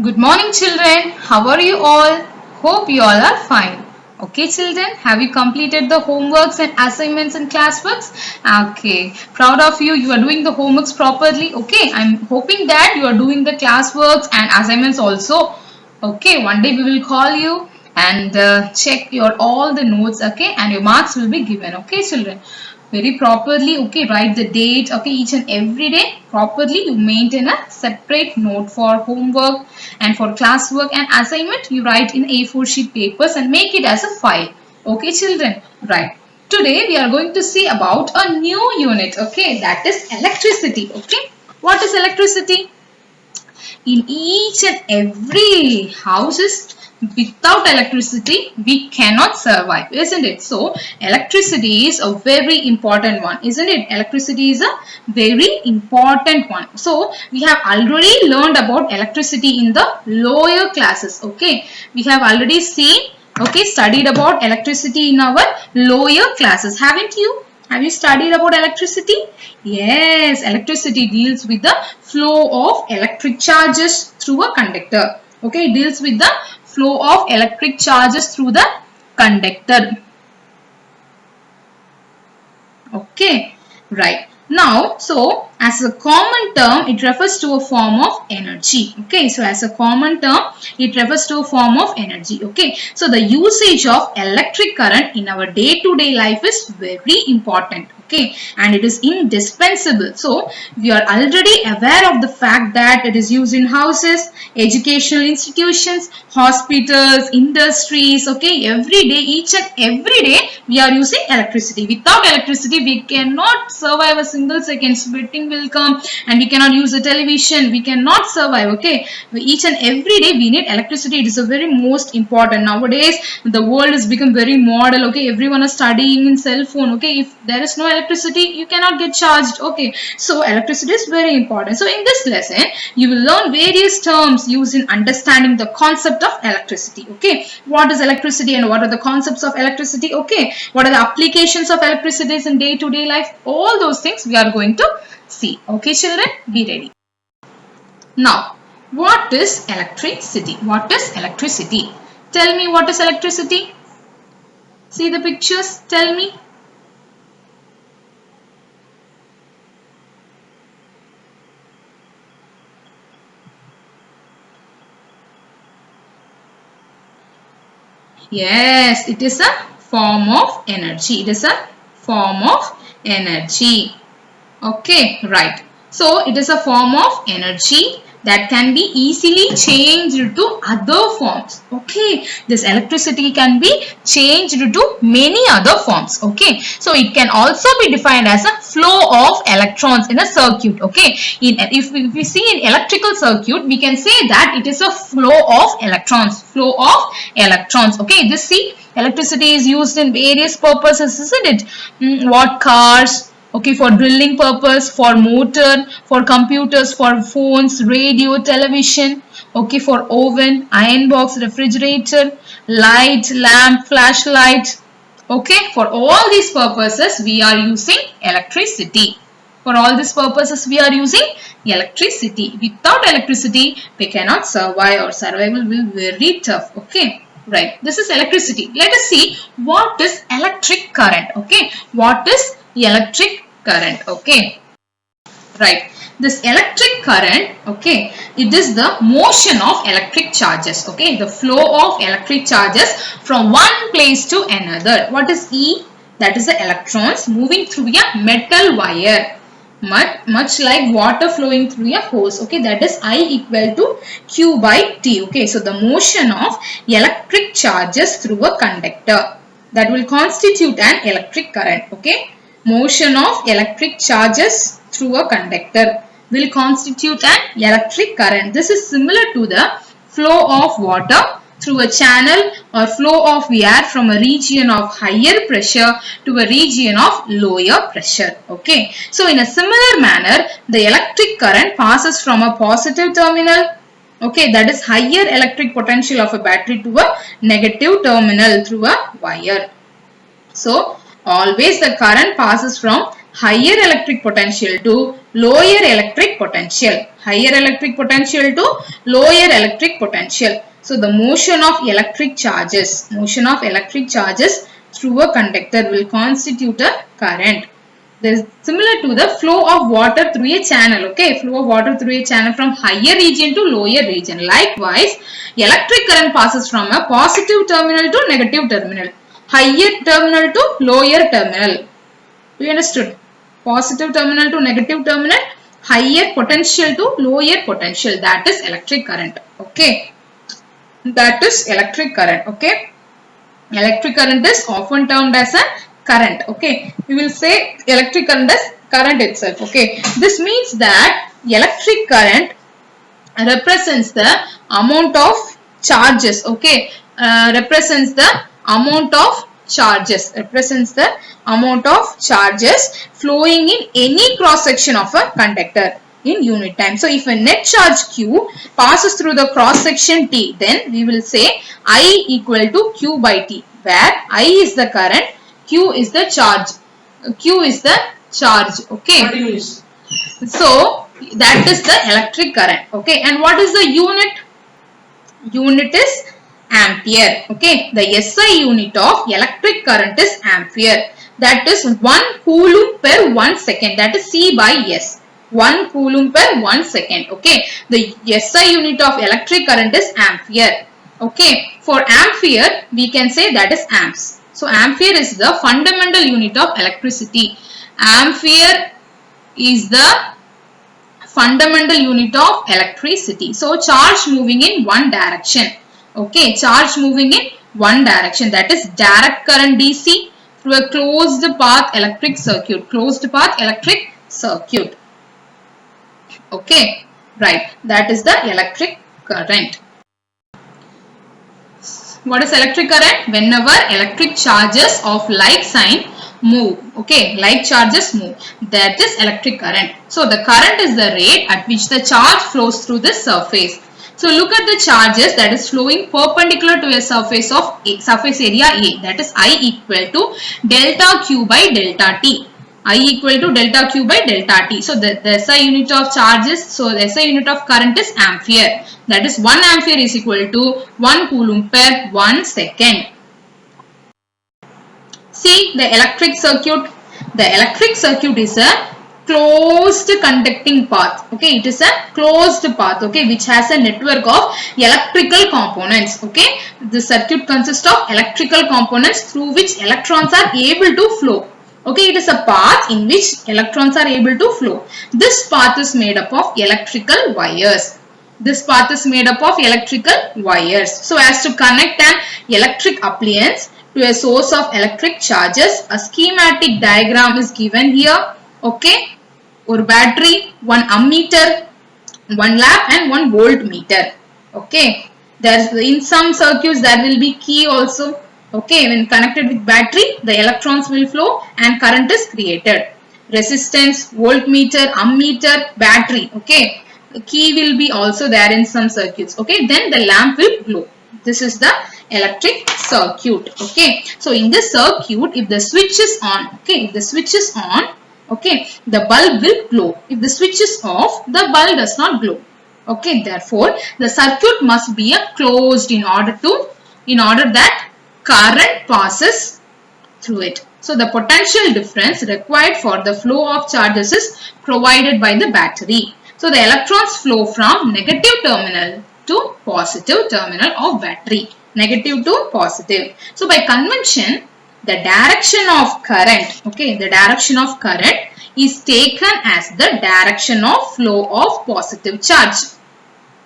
Good morning, children. How are you all? Hope you all are fine. Okay, children, have you completed the homeworks and assignments and classworks? Okay, proud of you. You are doing the homeworks properly. Okay, I'm hoping that you are doing the classworks and assignments also. Okay, one day we will call you and check your all the notes. Okay, and your marks will be given. Okay, children, very properly. Okay, write the date. Okay, each and every day properly. You maintain a separate note for homework and for classwork and assignment. You write in A4 sheet papers and make it as a file. Okay, children, right. Today we are going to see about a new unit. Okay, that is electricity. Okay, what is electricity? In each and every houses, without electricity we cannot survive, isn't it? So electricity is a very important one, isn't it? Electricity is a very important one. So we have already learned about electricity in the lower classes. Okay, we have already seen, okay, studied about electricity in our lower classes, haven't you? Have you studied about electricity? Yes, electricity deals with the flow of electric charges through a conductor. Okay, it deals with the flow of electric charges through the conductor. Okay, right. Now, so as a common term, it refers to a form of energy. Okay, so as a common term, it refers to a form of energy. Okay, so the usage of electric current in our day-to-day life is very important. Okay, and it is indispensable. So we are already aware of the fact that it is used in houses, educational institutions, hospitals, industries. Okay, every day, each and every day we are using electricity. Without electricity we cannot survive a single second. Sweating will come and we cannot use the television. We cannot survive. Okay, each and every day we need electricity. It is a very most important. Nowadays the world has become very modern. Okay, everyone is studying in cell phone. Okay, if there is no electricity you cannot get charged. Okay, so electricity is very important. So in this lesson you will learn various terms used in understanding the concept of electricity. Okay, what is electricity and what are the concepts of electricity? Okay, what are the applications of electricity in day-to-day life? All those things we are going to see. Okay, children, be ready. Now, what is electricity? What is electricity? Tell me, what is electricity? See the pictures, tell me. Yes, it is a form of energy. It is a form of energy. Okay, right. So it is a form of energy that can be easily changed to other forms. Okay, this electricity can be changed to many other forms. Okay, so it can also be defined as a flow of electrons in a circuit. Okay, if we see in electrical circuit, we can say that it is a flow of electrons. Flow of electrons. Okay, this, see, electricity is used in various purposes, isn't it? What cars? Okay, for drilling purpose, for motor, for computers, for phones, radio, television. Okay, for oven, iron box, refrigerator, light, lamp, flashlight. Okay, for all these purposes we are using electricity. For all these purposes we are using electricity. Without electricity we cannot survive. Our survival will be very tough. Okay, right. This is electricity. Let us see what is electric current. Okay, what is electric current? Okay, right. This electric current, okay, it is the motion of electric charges. Okay, the flow of electric charges from one place to another. What is E? That is the electrons moving through a metal wire, much like water flowing through a hose. Okay, that is I equal to Q by T. Okay, so the motion of electric charges through a conductor, that will constitute an electric current. Okay, motion of electric charges through a conductor will constitute an electric current. This is similar to the flow of water through a channel or flow of air from a region of higher pressure to a region of lower pressure. Okay, so in a similar manner the electric current passes from a positive terminal, okay, that is higher electric potential of a battery, to a negative terminal through a wire. So always the current passes from higher electric potential to lower electric potential. Higher electric potential to lower electric potential. So the motion of electric charges through a conductor will constitute a current. This is similar to the flow of water through a channel. Okay, flow of water through a channel from higher region to lower region. Likewise, electric current passes from a positive terminal to negative terminal, higher terminal to lower terminal. Do you understood? Positive terminal to negative terminal, higher potential to lower potential. That is electric current. Okay, that is electric current. Okay, electric current is often termed as a current. Okay, we will say electric current as current itself. Okay, this means that electric current represents the amount of charges. Okay, represents the amount of charges flowing in any cross section of a conductor in unit time. So if a net charge Q passes through the cross section T, then we will say I equal to Q by T, where I is the current, Q is the charge. Okay. So that is the electric current. Okay. And what is the unit? Unit is ampere. Okay. The SI unit of electric current is ampere. That is 1 coulomb per 1 second. That is C by S. 1 coulomb per 1 second. Okay. The SI unit of electric current is ampere. Okay. For ampere, we can say that is amps. So ampere is the fundamental unit of electricity. Ampere is the fundamental unit of electricity. So charge moving in one direction. Okay, charge moving in one direction. That is direct current DC through a closed path electric circuit. Okay, right. That is the electric current. What is electric current? Whenever electric charges of like sign move. Okay, like charges move. That is electric current. So the current is the rate at which the charge flows through the surface. So look at the charges that is flowing perpendicular to a surface of surface area A. That is I equal to delta Q by delta T. I equal to delta Q by delta T. So the SI unit of charges, so the SI unit of current is ampere. That is 1 ampere is equal to 1 coulomb per 1 second. See the electric circuit. The electric circuit is a closed conducting path. Okay, it is a closed path. Okay, which has a network of electrical components. Okay, the circuit consists of electrical components through which electrons are able to flow. Okay, it is a path in which electrons are able to flow. This path is made up of electrical wires. So as to connect an electric appliance to a source of electric charges, a schematic diagram is given here. Okay, or battery, one ammeter, one lamp and one voltmeter. Okay, there's in some circuits there will be key also. Okay, when connected with battery, the electrons will flow and current is created. Resistance, voltmeter, ammeter, battery. Okay, the key will be also there in some circuits. Okay, then the lamp will glow. This is the electric circuit. Okay, so in this circuit, if the switch is on, okay, the bulb will glow. If the switch is off, the bulb does not glow. Okay, therefore, the circuit must be closed in order that current passes through it. So the potential difference required for the flow of charges is provided by the battery. So the electrons flow from negative terminal to positive terminal of battery. Negative to positive. So by convention, the direction of current, okay, the direction of current is taken as the direction of flow of positive charge,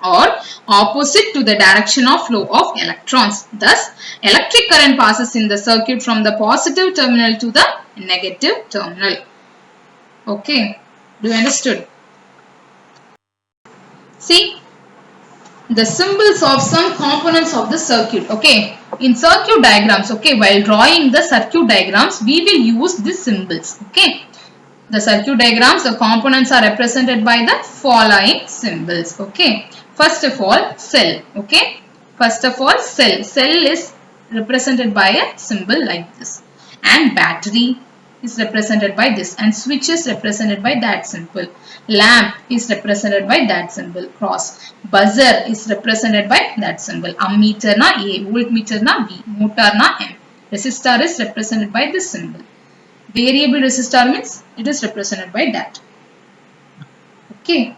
or opposite to the direction of flow of electrons. Thus, electric current passes in the circuit from the positive terminal to the negative terminal. Okay, do you understood? See the symbols of some components of the circuit. Okay, in circuit diagrams, okay, while drawing the circuit diagrams, we will use these symbols. Okay, the circuit diagrams, the components are represented by the following symbols. Okay, first of all, cell. Okay, first of all, cell is represented by a symbol like this, and battery is represented by this, and switch is represented by that symbol. Lamp is represented by that symbol, cross. Buzzer is represented by that symbol. Ammeter na A, voltmeter na V, motor na M. Resistor is represented by this symbol. Variable resistor means it is represented by that. Okay.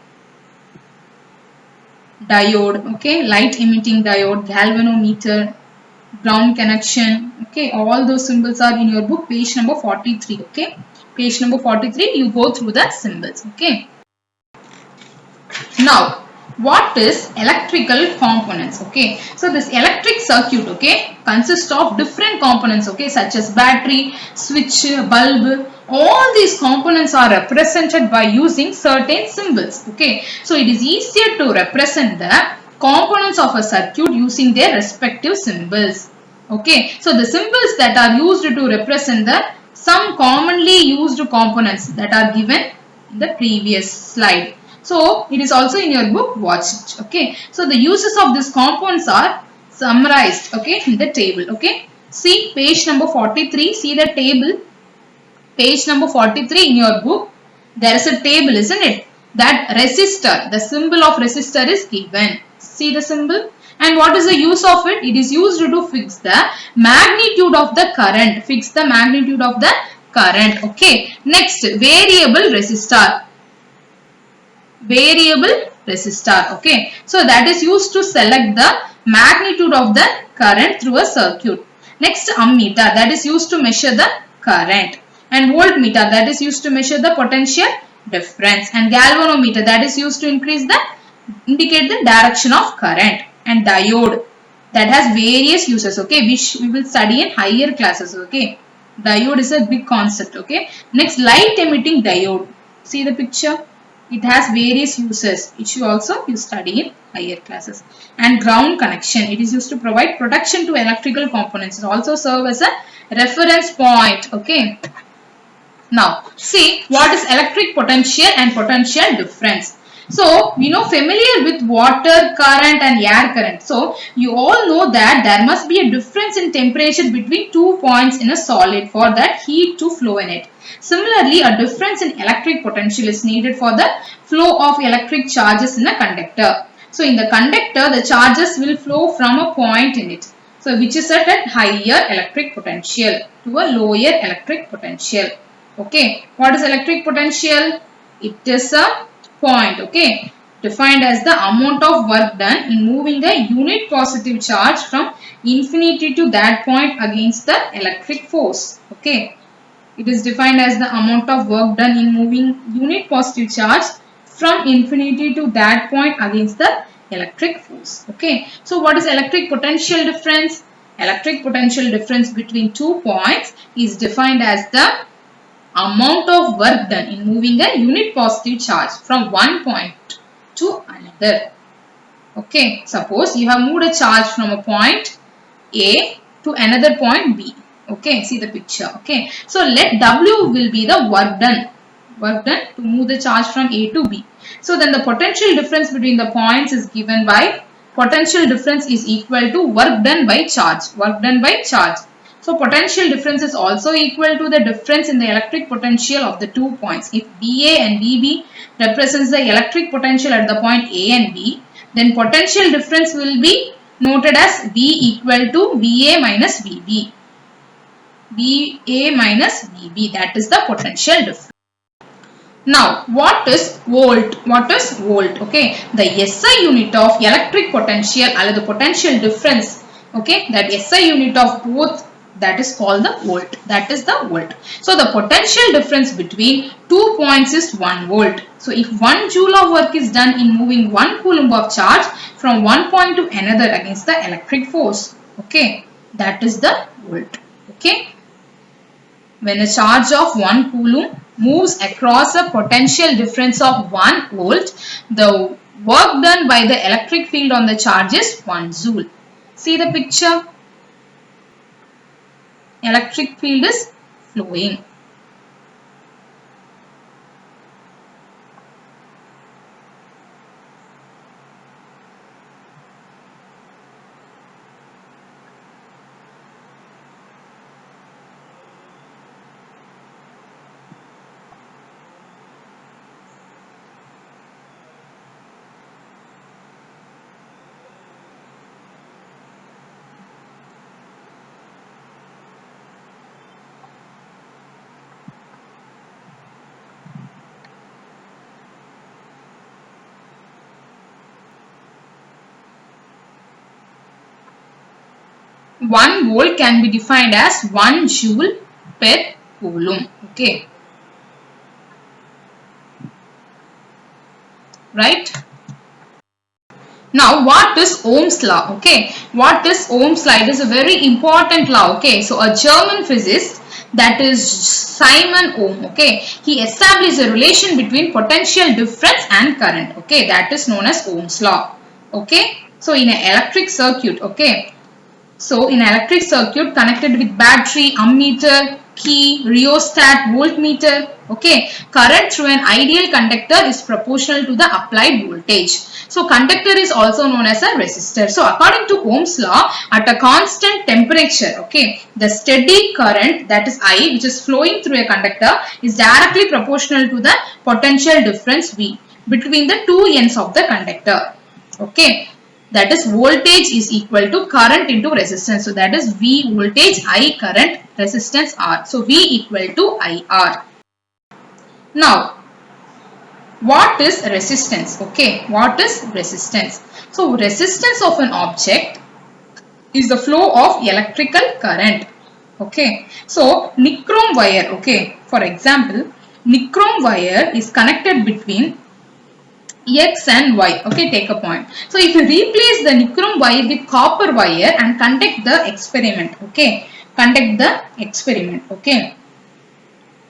Diode, okay, light emitting diode, galvanometer, ground connection, okay, all those symbols are in your book, page number 43, okay. Page number 43, you go through the symbols, okay. Now, what is electrical components? Okay, so this electric circuit, okay, consists of different components, okay, such as battery, switch, bulb. All these components are represented by using certain symbols, okay. So it is easier to represent the components of a circuit using their respective symbols, okay. So the symbols that are used to represent the some commonly used components that are given in the previous slide. So it is also in your book, watch it, okay. So the uses of these compounds are summarized, okay, in the table, okay. See page number 43, see the table, page number 43 in your book. There is a table, isn't it? That resistor, the symbol of resistor is given. See the symbol? And what is the use of it? It is used to fix the magnitude of the current. Fix the magnitude of the current, okay. Next, variable resistor. Variable resistor, okay. So that is used to select the magnitude of the current through a circuit. Next, ammeter, that is used to measure the current, and voltmeter, that is used to measure the potential difference, and galvanometer, that is used to indicate the direction of current, and diode, that has various uses, okay, which we will study in higher classes, okay. Diode is a big concept, okay. Next, light emitting diode. See the picture? It has various uses, which you also will study in higher classes. And ground connection, it is used to provide protection to electrical components. It also serve as a reference point, okay. Now, see what is electric potential and potential difference. So, we know familiar with water, current and air current. So, you all know that there must be a difference in temperature between 2 points in a solid for that heat to flow in it. Similarly, a difference in electric potential is needed for the flow of electric charges in a conductor. So, in the conductor, the charges will flow from a point in it. So, which is at a higher electric potential to a lower electric potential. Okay, what is electric potential? It is a point, okay, defined as the amount of work done in moving a unit positive charge from infinity to that point against the electric force, okay. It is defined as the amount of work done in moving unit positive charge from infinity to that point against the electric force, okay. So what is electric potential difference? Electric potential difference between 2 points is defined as the amount of work done in moving a unit positive charge from one point to another. Okay, suppose you have moved a charge from a point A to another point B. Okay, see the picture. Okay, so let W will be the work done to move the charge from A to B. So then the potential difference between the points is given by potential difference is equal to work done by charge. Work done by charge. So potential difference is also equal to the difference in the electric potential of the 2 points. If VA and VB represents the electric potential at the point A and B, then potential difference will be noted as V equal to VA minus VB. VA minus VB, that is the potential difference. Now, what is volt? What is volt? Okay, the SI unit of electric potential or the potential difference. Okay, that SI unit of both, that is called the volt. That is the volt. So the potential difference between 2 points is 1 volt. So if 1 joule of work is done in moving 1 coulomb of charge from one point to another against the electric force. Okay, that is the volt. Okay. When a charge of 1 coulomb moves across a potential difference of 1 volt, the work done by the electric field on the charge is 1 joule. See the picture? Electric field is flowing. 1 volt can be defined as 1 joule per coulomb. Okay. Right? Now, what is Ohm's law? Okay, what is Ohm's law? It is a very important law. Okay, so a German physicist, that is Simon Ohm. Okay, he established a relation between potential difference and current. Okay, that is known as Ohm's law. Okay, so in an electric circuit. Okay, so in electric circuit connected with battery, ammeter, key, rheostat, voltmeter, okay, current through an ideal conductor is proportional to the applied voltage. So conductor is also known as a resistor. So according to Ohm's law, at a constant temperature, okay, the steady current, that is I, which is flowing through a conductor, is directly proportional to the potential difference V between the two ends of the conductor. Okay, that is voltage is equal to current into resistance. So that is V voltage, I current, resistance R. So V equal to IR. Now, what is resistance? Okay, what is resistance? So resistance of an object is the flow of electrical current. Okay, so nichrome wire. Okay, for example, nichrome wire is connected between X and Y. Okay, take a point. So if you replace the nichrome wire with copper wire and conduct the experiment. Okay, conduct the experiment. Okay,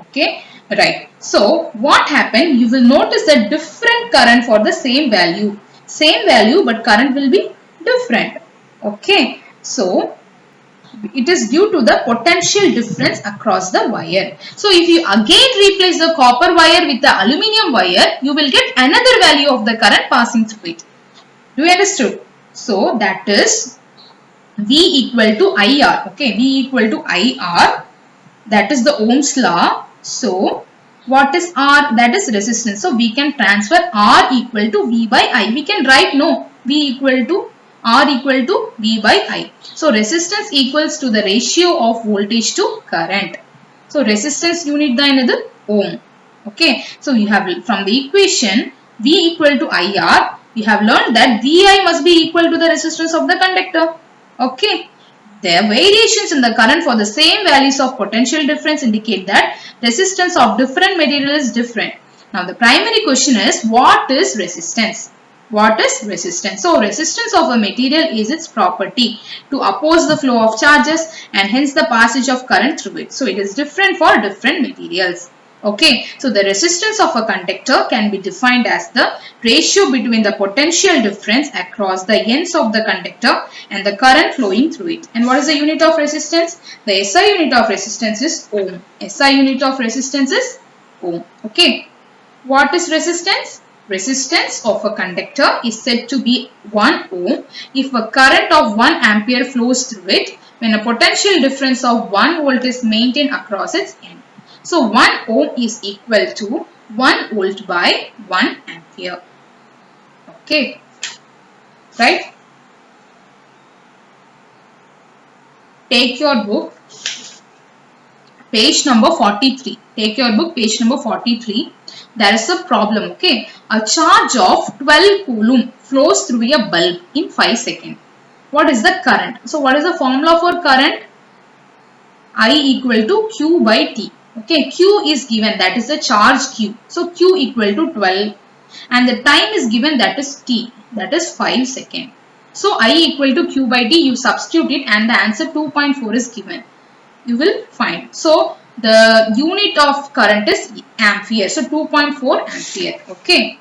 okay, right. So what happened? You will notice a different current for the same value. Same value, but current will be different. Okay, so it is due to the potential difference across the wire. So if you again replace the copper wire with the aluminium wire, you will get another value of the current passing through it. Do you understood? So that is V equal to IR. Okay, V equal to IR. That is the Ohm's law. So what is R? That is resistance. So we can transfer R equal to V by I. We can write no, V equal to R equal to V by I. So resistance equals to the ratio of voltage to current. So resistance unit the another ohm. Okay. So you have from the equation V equal to IR, we have learned that VI must be equal to the resistance of the conductor. Okay. The variations in the current for the same values of potential difference indicate that resistance of different material is different. Now the primary question is, what is resistance? What is resistance? So resistance of a material is its property to oppose the flow of charges and hence the passage of current through it. So it is different for different materials. Okay, so the resistance of a conductor can be defined as the ratio between the potential difference across the ends of the conductor and the current flowing through it. And what is the unit of resistance? The SI unit of resistance is ohm. SI unit of resistance is ohm. Okay, what is resistance? Resistance of a conductor is said to be 1 ohm if a current of 1 ampere flows through it when a potential difference of 1 volt is maintained across its end. So 1 ohm is equal to 1 volt by 1 ampere. Okay, right? Take your book, page number 43. Take your book, page number 43. There is a problem. Okay, a charge of 12 coulomb flows through a bulb in 5 seconds. What is the current? So what is the formula for current? I equal to Q by T. Okay, Q is given, that is the charge Q. So Q equal to 12 and the time is given, that is T, that is 5 seconds. So I equal to Q by T, you substitute it and the answer 2.4 is given. You will find. So the unit of current is ampere. So 2.4 ampere. Okay,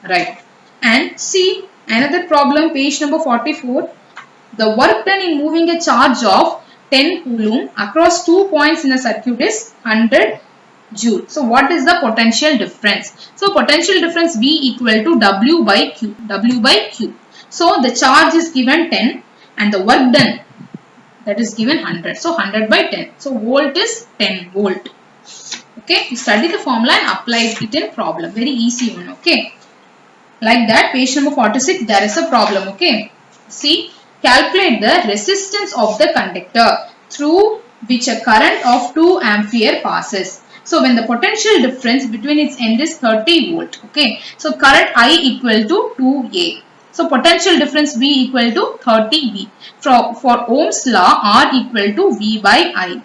right. And see another problem, page number 44. The work done in moving a charge of 10 coulomb across 2 points in a circuit is 100 joule. So what is the potential difference? So potential difference V equal to W by Q. W by Q. So the charge is given 10 and the work done, that is given 100. So 100 by 10. So volt is 10 volt. Okay, you study the formula and apply it in problem. Very easy one. Okay, like that, page number 46, there is a problem. Okay, see, calculate the resistance of the conductor through which a current of 2 ampere passes. So when the potential difference between its end is 30 volt. Okay, so current I equal to 2A. So potential difference V equal to 30V. For Ohm's law, R equal to V by I.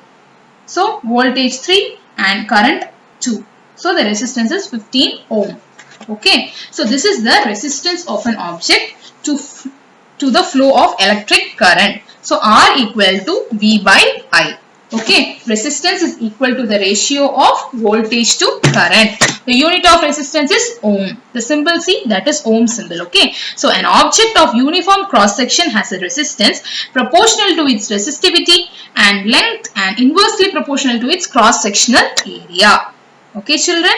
So voltage 3 and current 2. So the resistance is 15 ohm. Okay. So this is the resistance of an object to the flow of electric current. So R equal to V by I. Okay, resistance is equal to the ratio of voltage to current. The unit of resistance is ohm. The symbol see, that is ohm symbol. Okay, so an object of uniform cross section has a resistance proportional to its resistivity and length and inversely proportional to its cross sectional area. Okay, children.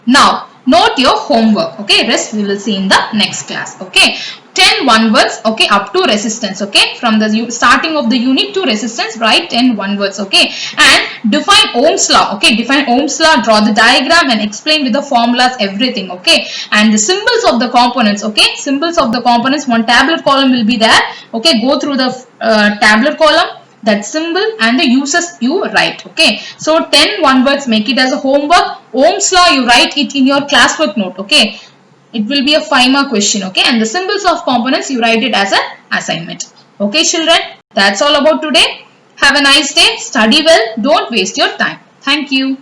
Now note your homework. Okay, rest we will see in the next class. Okay, 10 one words. Okay, up to resistance. Okay, from the starting of the unit to resistance, write 10 one words. Okay, and define Ohm's law. Okay, define Ohm's law, draw the diagram and explain with the formulas everything. Okay, and the symbols of the components. Okay, symbols of the components, one tabular column will be there. Okay, go through the tabular column, that symbol and the uses you write. Okay, so 10 one words, make it as a homework. Ohm's law, you write it in your classwork note. Okay, it will be a 5-mark question. Okay, and the symbols of components, you write it as an assignment. Okay, children, that's all about today. Have a nice day. Study well. Don't waste your time. Thank you.